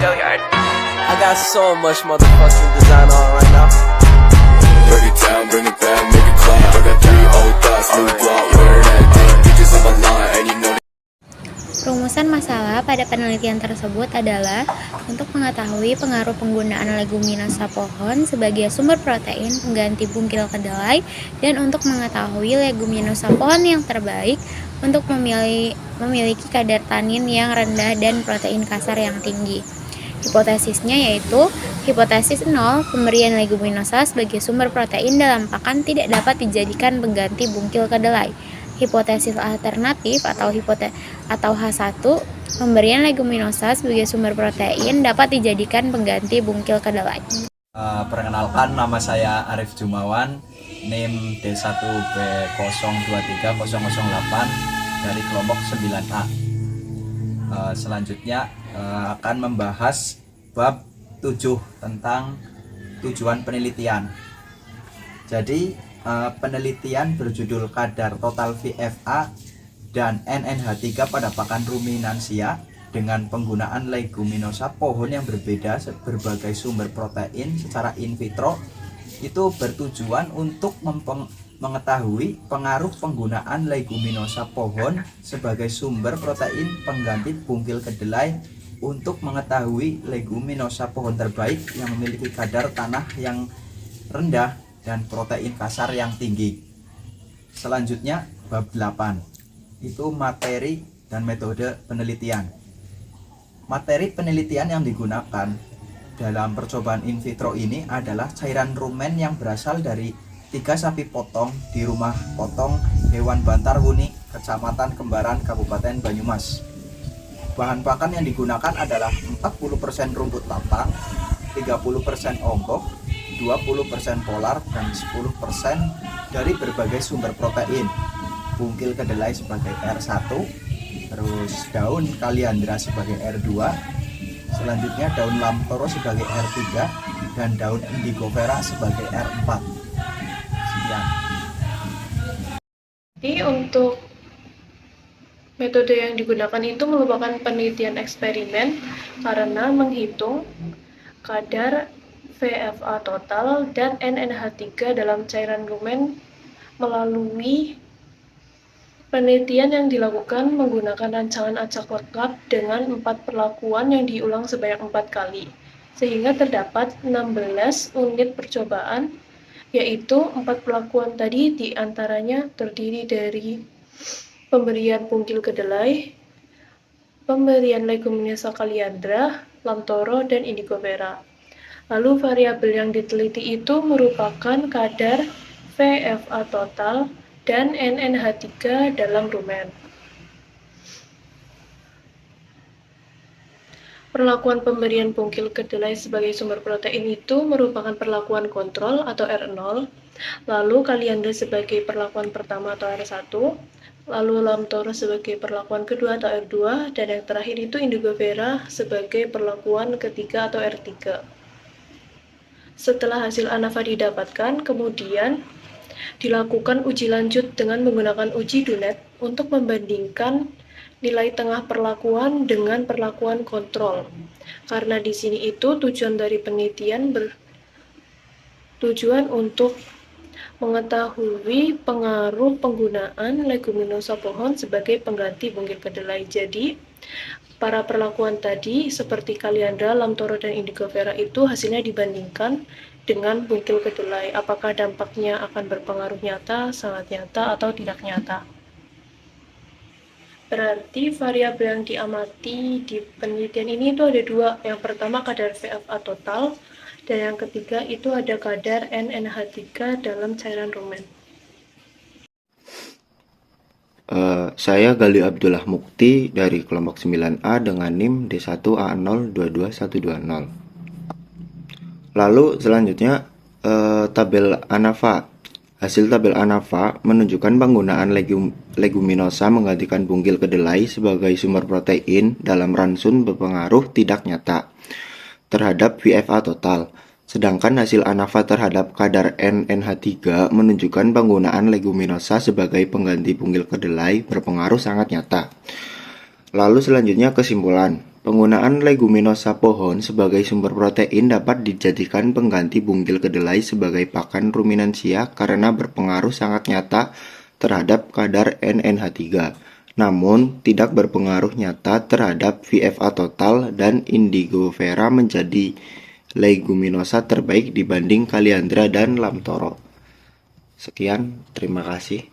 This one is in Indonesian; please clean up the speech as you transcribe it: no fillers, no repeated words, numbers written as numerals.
I got so much motherfucking design on right now. Break it down, bring it back, make it clap. I got 3 old thoughts, new block, where that thing. Bitches on my line, and you know. Rumusan masalah pada penelitian tersebut adalah untuk mengetahui pengaruh penggunaan leguminosa pohon sebagai sumber protein pengganti bungkil kedelai dan untuk mengetahui leguminosa pohon yang terbaik untuk memiliki kadar tanin yang rendah dan protein kasar yang tinggi. Hipotesisnya yaitu hipotesis 0, pemberian leguminosa sebagai sumber protein dalam pakan tidak dapat dijadikan pengganti bungkil kedelai. Hipotesis alternatif atau H1, pemberian leguminosa sebagai sumber protein dapat dijadikan pengganti bungkil kedelai. Perkenalkan, nama saya Arif Jumawan, NIM D1B023008 dari kelompok 9A. Selanjutnya akan membahas bab 7 tentang tujuan penelitian. Jadi penelitian berjudul kadar total VFA dan NNH3 pada pakan ruminansia dengan penggunaan leguminosa pohon yang berbeda berbagai sumber protein secara in vitro itu bertujuan untuk mengetahui pengaruh penggunaan leguminosa pohon sebagai sumber protein pengganti bungkil kedelai untuk mengetahui leguminosa pohon terbaik yang memiliki kadar tanah yang rendah dan protein kasar yang tinggi. Selanjutnya bab 8 itu materi dan metode penelitian. Materi penelitian yang digunakan dalam percobaan in vitro ini adalah cairan rumen yang berasal dari 3 sapi potong di rumah potong hewan Bantarwuni, Kecamatan Kembaran, Kabupaten Banyumas. Bahan pakan yang digunakan adalah 40% rumput lapang, 30% ombok, 20% polar, dan 10% dari berbagai sumber protein. Bungkil kedelai sebagai R1, terus daun kaliandra sebagai R2, selanjutnya daun lamtoro sebagai R3, dan daun indigo vera sebagai R4. Sekian. Jadi untuk metode yang digunakan itu merupakan penelitian eksperimen karena menghitung kadar VFA total dan NNH3 dalam cairan rumen melalui penelitian yang dilakukan menggunakan rancangan acak lengkap dengan 4 perlakuan yang diulang sebanyak 4 kali, sehingga terdapat 16 unit percobaan, yaitu 4 perlakuan tadi diantaranya terdiri dari pemberian bungkil kedelai, pemberian leguminosa kaliandra, lamtoro, dan indigo vera. Lalu variabel yang diteliti itu merupakan kadar VFA total dan NNH3 dalam rumen. Perlakuan pemberian bungkil kedelai sebagai sumber protein itu merupakan perlakuan kontrol atau R0, lalu kaliandra sebagai perlakuan pertama atau R1, lalu lamtoro sebagai perlakuan kedua atau R2, dan yang terakhir itu indigo vera sebagai perlakuan ketiga atau R3. Setelah hasil ANAVA didapatkan, kemudian dilakukan uji lanjut dengan menggunakan uji Dunet untuk membandingkan nilai tengah perlakuan dengan perlakuan kontrol. Karena di sini itu tujuan dari penelitian bertujuan untuk mengetahui pengaruh penggunaan leguminosa pohon sebagai pengganti bungkil kedelai. Jadi, para perlakuan tadi seperti kaliandra, lamtoro, dan indigo vera itu hasilnya dibandingkan dengan bungkil kedelai. Apakah dampaknya akan berpengaruh nyata, sangat nyata, atau tidak nyata? Berarti variabel yang diamati di penelitian ini itu ada 2. Yang pertama kadar VFA total, dan yang ketiga itu ada kadar NNH3 dalam cairan rumen. Saya Gali Abdullah Mukti dari kelompok 9A dengan NIM D1A022120. Lalu selanjutnya tabel ANAVA. Hasil tabel ANAVA menunjukkan penggunaan leguminosa menggantikan bungkil kedelai sebagai sumber protein dalam ransun berpengaruh tidak nyata terhadap VFA total. Sedangkan hasil ANAVA terhadap kadar NNH3 menunjukkan penggunaan leguminosa sebagai pengganti bungkil kedelai berpengaruh sangat nyata. Lalu selanjutnya kesimpulan. Penggunaan leguminosa pohon sebagai sumber protein dapat dijadikan pengganti bungkil kedelai sebagai pakan ruminansia karena berpengaruh sangat nyata terhadap kadar NNH3, namun tidak berpengaruh nyata terhadap VFA total, dan Indigofera menjadi leguminosa terbaik dibanding Kaliandra dan Lamtoro. Sekian, terima kasih.